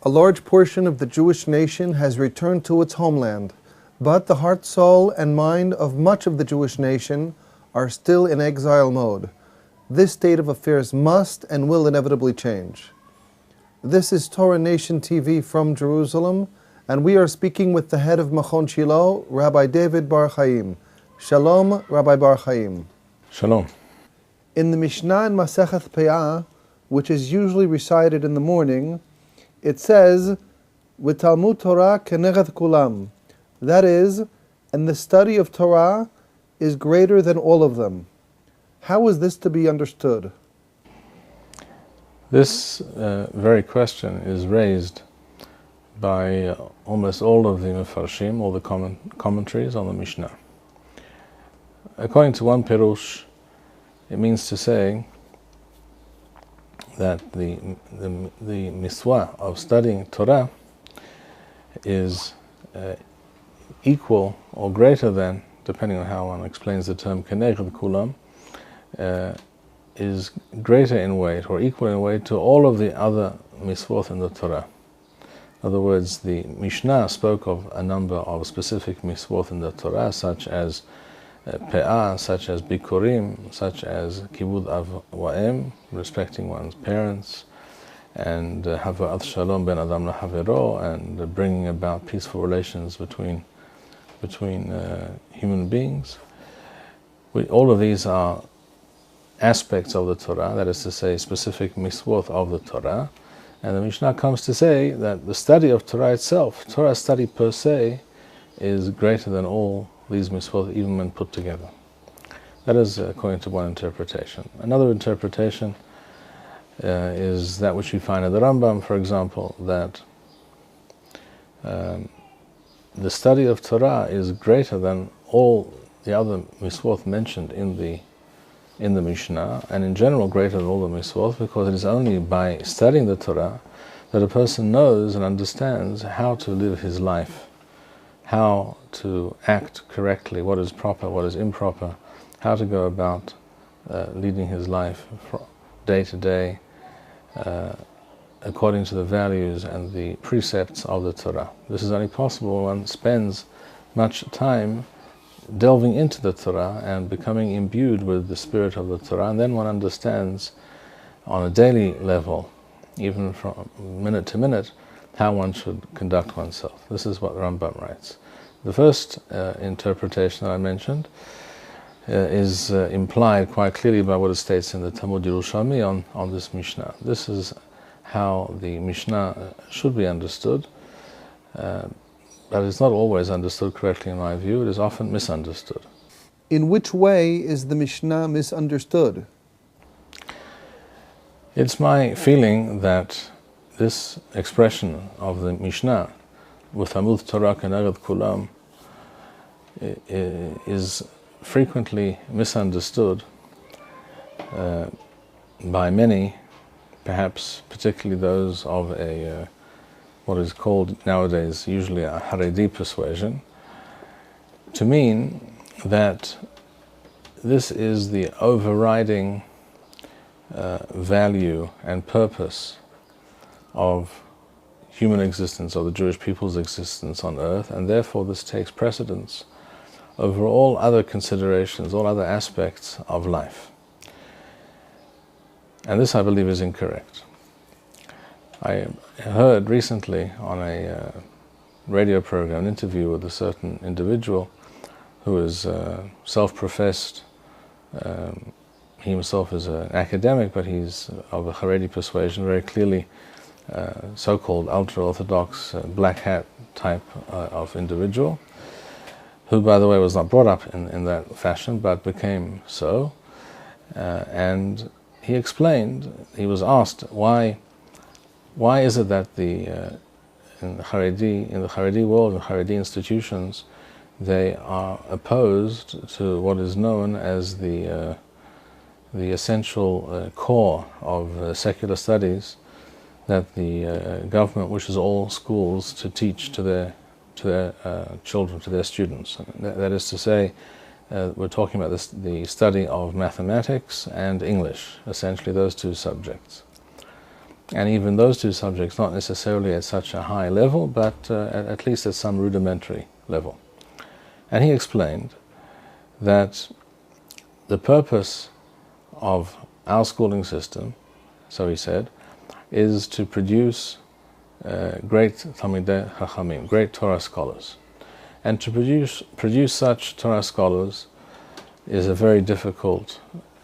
A large portion of the Jewish nation has returned to its homeland, but the heart, soul, and mind of much of the Jewish nation are still in exile mode. This state of affairs must and will inevitably change. This is Torah Nation TV from Jerusalem, and we are speaking with the head of Machon Shilo, Rabbi David Bar-Hayim. Shalom, Rabbi Bar-Hayim. Shalom. In the Mishnah in Masechet Peah, which is usually recited in the morning, it says, "V'talmud Torah keneged kulam." That is, and the study of Torah is greater than all of them. How is this to be understood? This very question is raised by almost all of the Mefarshim, all the commentaries on the Mishnah. According to one Perush, it means to say that the mitzvah of studying Torah is equal or greater than, depending on how one explains the term keneged kulam, is greater in weight or equal in weight to all of the other mitzvot in the Torah. In other words, the Mishnah spoke of a number of specific mitzvot in the Torah, such as Pe'ah, such as Bikurim, such as Kibud Av Wa'em, respecting one's parents, and Hava'at Shalom Ben Adam LaHavero, and bringing about peaceful relations between human beings. All of these are aspects of the Torah, that is to say, specific mitzvot of the Torah, and the Mishnah comes to say that the study of Torah itself, Torah study per se, is greater than all these mitzvot, even when put together. That is according to one interpretation. Another interpretation is that which we find in the Rambam, for example, that the study of Torah is greater than all the other mitzvot mentioned in the Mishnah, and in general greater than all the mitzvot, because it is only by studying the Torah that a person knows and understands how to live his life, how to act correctly, what is proper, what is improper, how to go about leading his life day to day according to the values and the precepts of the Torah. This is only possible when one spends much time delving into the Torah and becoming imbued with the spirit of the Torah, and then one understands on a daily level, even from minute to minute, how one should conduct oneself. This is what Rambam writes. The first interpretation that I mentioned is implied quite clearly by what it states in the Talmud Yerushalmi on this Mishnah. This is how the Mishnah should be understood, but it's not always understood correctly in my view. It is often misunderstood. In which way is the Mishnah misunderstood? It's my feeling that this expression of the Mishnah, V'talmud Torah keneged kulam, is frequently misunderstood by many, perhaps particularly those of what is called nowadays usually a Haredi persuasion, to mean that this is the overriding value and purpose of human existence, or the Jewish people's existence on earth, and therefore this takes precedence over all other considerations, all other aspects of life. And this, I believe, is incorrect. I heard recently on a radio program an interview with a certain individual who is self-professed. He himself is an academic, but he's of a Haredi persuasion, very clearly so-called ultra-Orthodox black hat type of individual, who, by the way, was not brought up in that fashion, but became so. And he explained, he was asked, why is it that in the Haredi world, in Haredi institutions, they are opposed to what is known as the essential core of secular studies that the government wishes all schools to teach to their children, to their students. That is to say, we're talking about the study of mathematics and English, essentially those two subjects. and even those two subjects not necessarily at such a high level, but at least at some rudimentary level. And he explained that the purpose of our schooling system, so he said, is to produce great Talmidei Chachamim, great Torah scholars. And to produce such Torah scholars is a very difficult,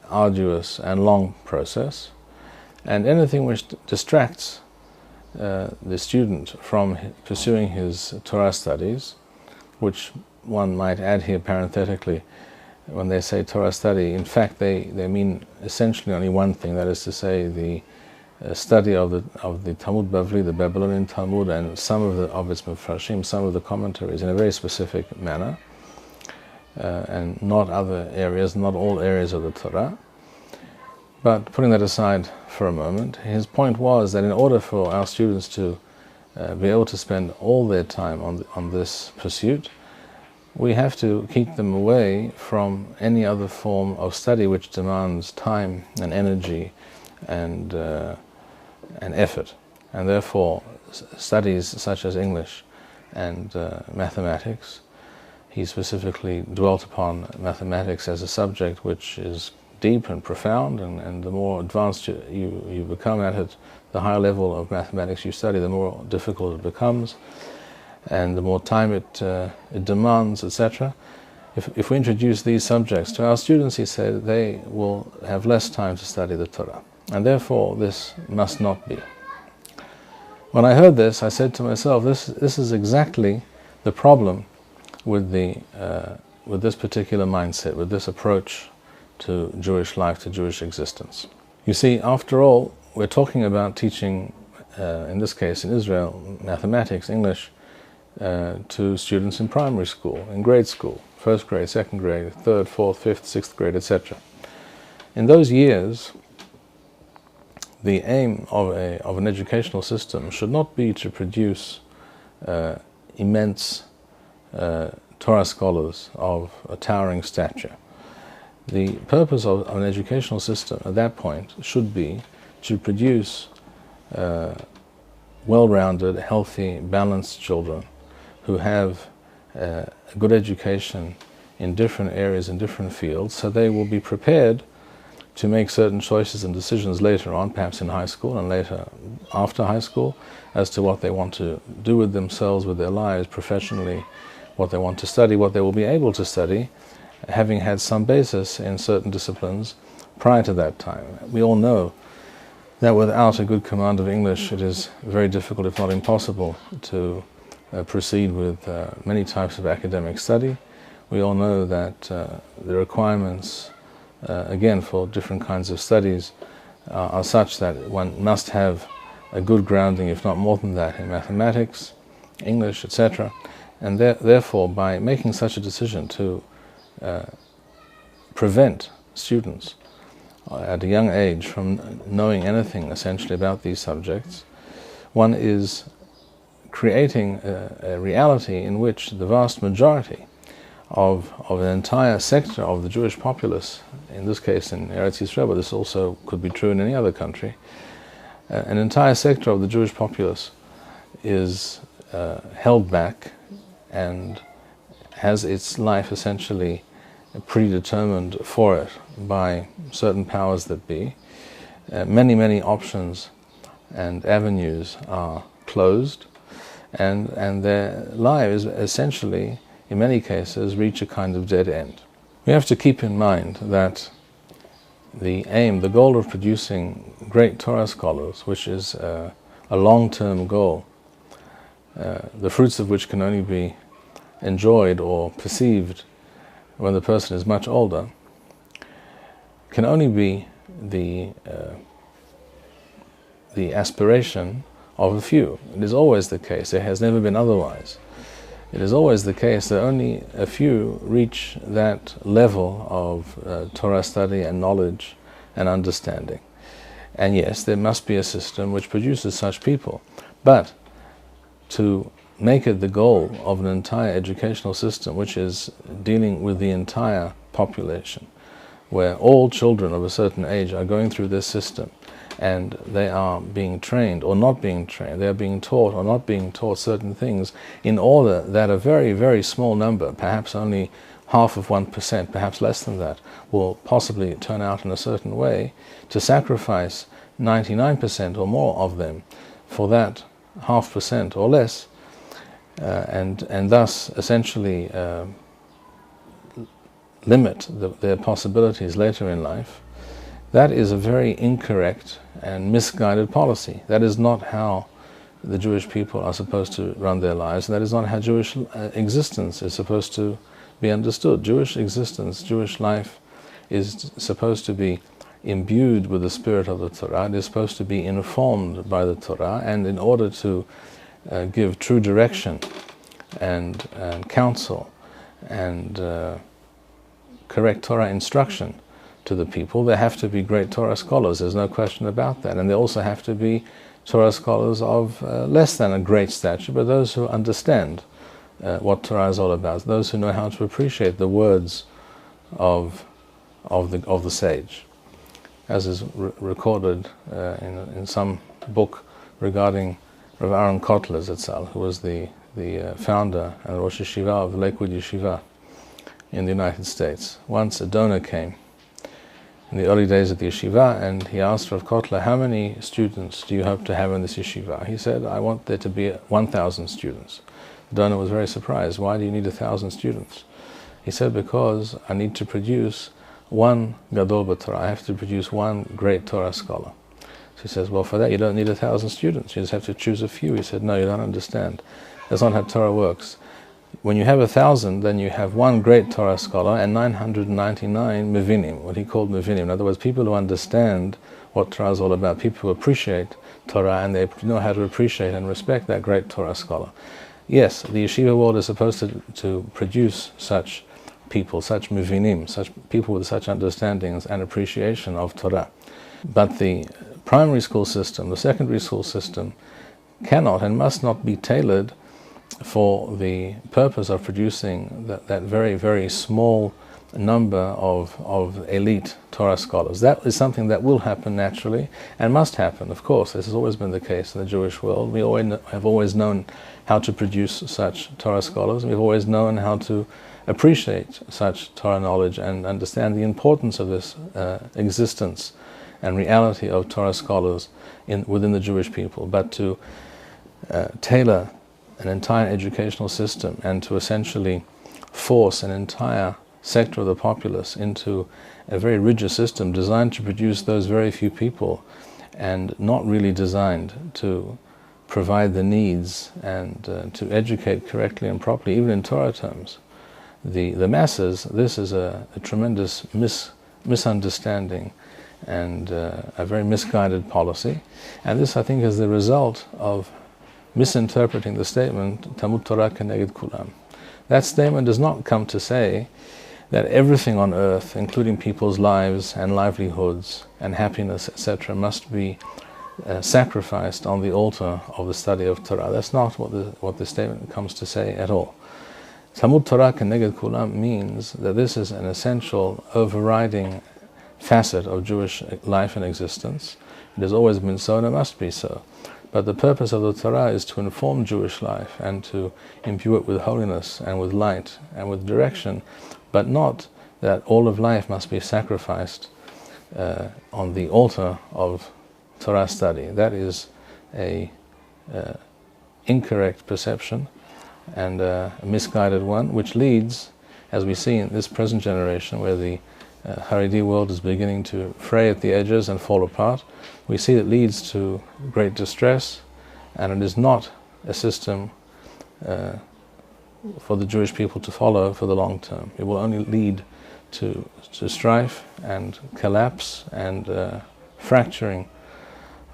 arduous and long process. And anything which distracts the student from pursuing his Torah studies, which one might add here parenthetically, when they say Torah study, in fact they mean essentially only one thing, that is to say the study of the Talmud Bavli, the Babylonian Talmud, and some of its Mefarshim, some of the commentaries in a very specific manner, and not other areas, not all areas of the Torah. But putting that aside for a moment, his point was that in order for our students to be able to spend all their time on this pursuit, we have to keep them away from any other form of study which demands time and energy and effort. And therefore, studies such as English and mathematics, he specifically dwelt upon mathematics as a subject which is deep and profound, and the more advanced you become at it, the higher level of mathematics you study, the more difficult it becomes, and the more time it demands, etc. If we introduce these subjects to our students, he said, they will have less time to study the Torah, and therefore this must not be. When I heard this, I said to myself, this is exactly the problem with this particular mindset, with this approach to Jewish life, to Jewish existence. You see, after all, we're talking about teaching, in this case in Israel, mathematics, English, to students in primary school, in grade school, first grade, second grade, third, fourth, fifth, sixth grade, etc. In those years, the aim of an educational system should not be to produce immense Torah scholars of a towering stature. The purpose of an educational system at that point should be to produce well-rounded, healthy, balanced children who have a good education in different areas, in different fields, so they will be prepared to make certain choices and decisions later on, perhaps in high school and later after high school, as to what they want to do with themselves, with their lives, professionally, what they want to study, what they will be able to study, having had some basis in certain disciplines prior to that time. We all know that without a good command of English, it is very difficult, if not impossible, to proceed with many types of academic study. We all know that the requirements, again, for different kinds of studies are such that one must have a good grounding, if not more than that, in mathematics, English, etc. And therefore, by making such a decision to prevent students at a young age from knowing anything essentially about these subjects, one is creating a reality in which the vast majority of an entire sector of the Jewish populace, in this case in Eretz Yisrael, but this also could be true in any other country, an entire sector of the Jewish populace is held back and has its life essentially predetermined for it by certain powers that be. Many options and avenues are closed, and their lives essentially, in many cases, reach a kind of dead end. We have to keep in mind that the aim, the goal of producing great Torah scholars, which is a long-term goal, the fruits of which can only be enjoyed or perceived when the person is much older, can only be the aspiration of a few. It is always the case. It has never been otherwise. It is always the case that only a few reach that level of Torah study and knowledge and understanding. And yes, there must be a system which produces such people. But to make it the goal of an entire educational system which is dealing with the entire population, where all children of a certain age are going through this system, and they are being trained or not being trained, they are being taught or not being taught certain things in order that a very, very small number, perhaps only half of 1%, perhaps less than that, will possibly turn out in a certain way, to sacrifice 99% or more of them for that half percent or less, and thus essentially limit their possibilities later in life. That is a very incorrect and misguided policy. That is not how the Jewish people are supposed to run their lives. That is not how Jewish existence is supposed to be understood. Jewish existence, Jewish life is supposed to be imbued with the spirit of the Torah. It is supposed to be informed by the Torah, and in order to give true direction and counsel and correct Torah instruction to the people, there have to be great Torah scholars. There's no question about that. And there also have to be Torah scholars of less than a great stature, but those who understand what Torah is all about, those who know how to appreciate the words of the sage, as is recorded in some book regarding Rav Aaron Kotler Zatzal, who was the founder and Rosh Yeshiva of Lakewood Yeshiva in the United States. Once a donor came in the early days of the yeshiva, and he asked Rav Kotler, how many students do you hope to have in this yeshiva? He said, I want there to be 1,000 students. The donor was very surprised. Why do you need 1,000 students? He said, because I need to produce one Gadol b'Torah. I have to produce one great Torah scholar. So he says, well, for that you don't need 1,000 students. You just have to choose a few. He said, no, you don't understand. That's not how Torah works. When you have 1,000, then you have one great Torah scholar and 999 mevinim, what he called mevinim. In other words, people who understand what Torah is all about, people who appreciate Torah, and they know how to appreciate and respect that great Torah scholar. Yes, the yeshiva world is supposed to produce such people, such mevinim, such people with such understandings and appreciation of Torah. But the primary school system, the secondary school system, cannot and must not be tailored for the purpose of producing that very, very small number of elite Torah scholars. That is something that will happen naturally and must happen, of course. This has always been the case in the Jewish world. We have always known how to produce such Torah scholars. We've always known how to appreciate such Torah knowledge and understand the importance of this existence and reality of Torah scholars within the Jewish people. But to tailor an entire educational system and to essentially force an entire sector of the populace into a very rigid system designed to produce those very few people and not really designed to provide the needs and to educate correctly and properly, even in Torah terms, the masses, this is a tremendous misunderstanding and a very misguided policy. And this, I think, is the result of misinterpreting the statement, Tamut Torah keneged kulam. That statement does not come to say that everything on earth, including people's lives and livelihoods and happiness, etc., must be sacrificed on the altar of the study of Torah. That's not what the statement comes to say at all. Tamut Torah keneged kulam means that this is an essential, overriding facet of Jewish life and existence. It has always been so, and it must be so. But the purpose of the Torah is to inform Jewish life and to imbue it with holiness and with light and with direction, but not that all of life must be sacrificed on the altar of Torah study. That is a incorrect perception and a misguided one, which leads, as we see in this present generation, where the Haredi world is beginning to fray at the edges and fall apart, we see it leads to great distress, and it is not a system for the Jewish people to follow for the long term. It will only lead to strife and collapse and fracturing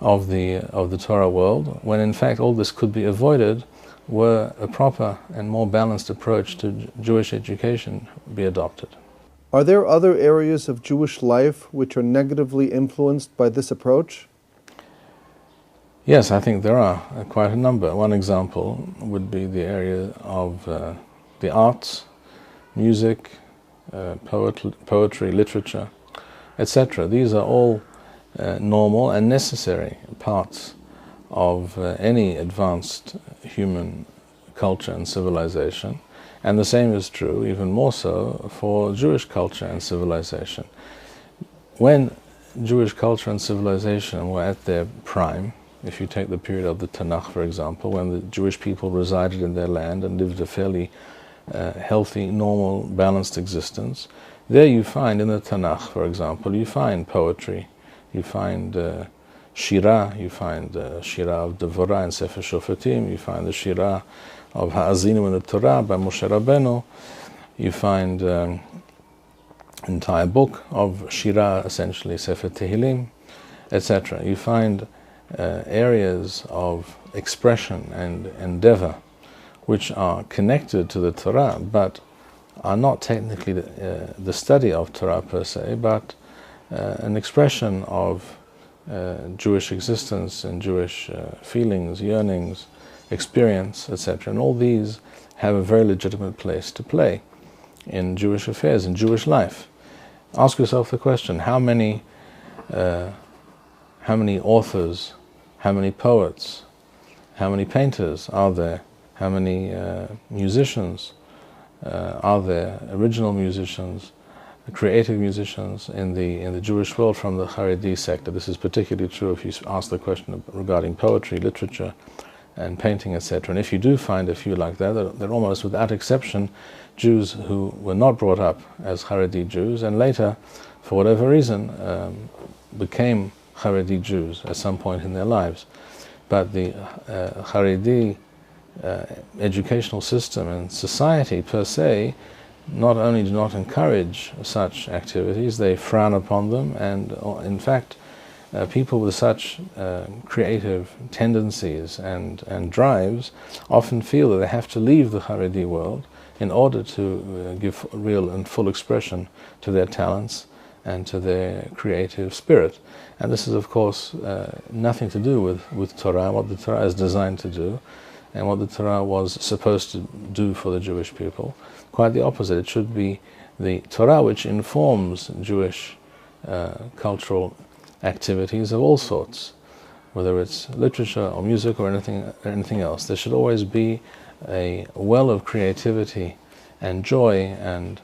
of the Torah world, when in fact all this could be avoided were a proper and more balanced approach to Jewish education be adopted. Are there other areas of Jewish life which are negatively influenced by this approach? Yes, I think there are quite a number. One example would be the area of the arts, music, poetry, literature, etc. These are all normal and necessary parts of any advanced human culture and civilization. And the same is true, even more so, for Jewish culture and civilization. When Jewish culture and civilization were at their prime, if you take the period of the Tanakh, for example, when the Jewish people resided in their land and lived a fairly healthy, normal, balanced existence, there you find in the Tanakh, for example, you find poetry, you find Shira, you find Shira of Devorah and Sefer Shofetim, you find the Shira of Ha'azinu in the Torah by Moshe Rabbeinu, you find entire book of Shira, essentially Sefer Tehillim, etc. You find areas of expression and endeavor which are connected to the Torah, but are not technically the study of Torah per se, but an expression of Jewish existence and Jewish feelings, yearnings, experience, etc. And all these have a very legitimate place to play in Jewish affairs, in Jewish life. Ask yourself the question, how many authors, how many poets, how many painters are there, how many musicians are there, original musicians, creative musicians in the Jewish world from the Haredi sector? This is particularly true if you ask the question regarding poetry, literature, and painting, etc. And if you do find a few like that, they're almost without exception Jews who were not brought up as Haredi Jews and later, for whatever reason, became Haredi Jews at some point in their lives. But the Haredi educational system and society per se not only do not encourage such activities, they frown upon them, and in fact people with such creative tendencies and drives often feel that they have to leave the Haredi world in order to give real and full expression to their talents and to their creative spirit. And this is, of course, nothing to do with Torah, what the Torah is designed to do, and what the Torah was supposed to do for the Jewish people. Quite the opposite. It should be the Torah which informs Jewish cultural activities of all sorts, whether it's literature or music or anything else. There should always be a well of creativity and joy and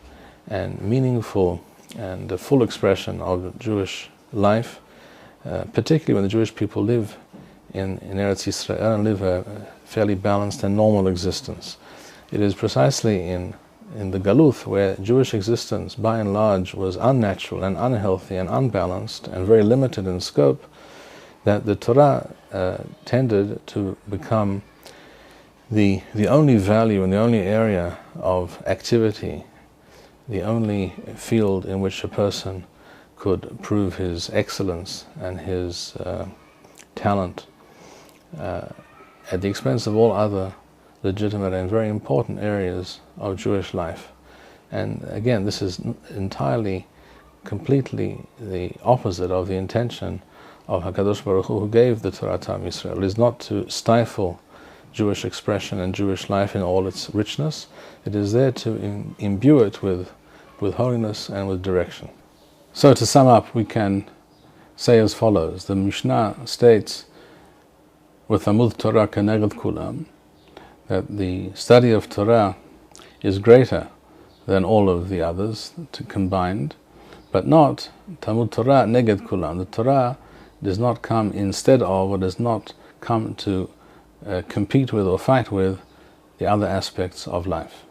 meaningful and a full expression of Jewish life, particularly when the Jewish people live in Eretz Yisrael and live a fairly balanced and normal existence. It is precisely in the Galuth, where Jewish existence by and large was unnatural and unhealthy and unbalanced and very limited in scope, that the Torah tended to become the only value and the only area of activity, the only field in which a person could prove his excellence and his talent at the expense of all other legitimate and very important areas of Jewish life. And again, this is entirely, completely the opposite of the intention of HaKadosh Baruch Hu, who gave the Torah to Am Yisrael. It is not to stifle Jewish expression and Jewish life in all its richness. It is there to imbue it with holiness and with direction. So to sum up, we can say as follows. The Mishnah states, with Amud Torah keneged kulam, that the study of Torah is greater than all of the others combined, but not Talmud Torah neged kulam. The Torah does not come instead of, or does not come to compete with or fight with the other aspects of life.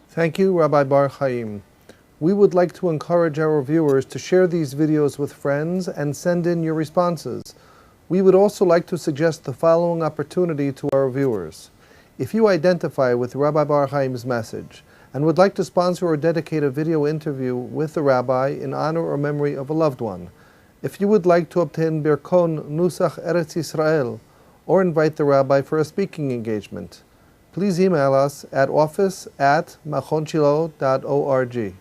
Thank you, Rabbi Bar-Hayim. We would like to encourage our viewers to share these videos with friends and send in your responses. We would also like to suggest the following opportunity to our viewers. If you identify with Rabbi Bar-Hayim's message and would like to sponsor or dedicate a video interview with the Rabbi in honor or memory of a loved one, if you would like to obtain Birkon Nusach Eretz Yisrael or invite the Rabbi for a speaking engagement, please email us at office@machonshilo.org.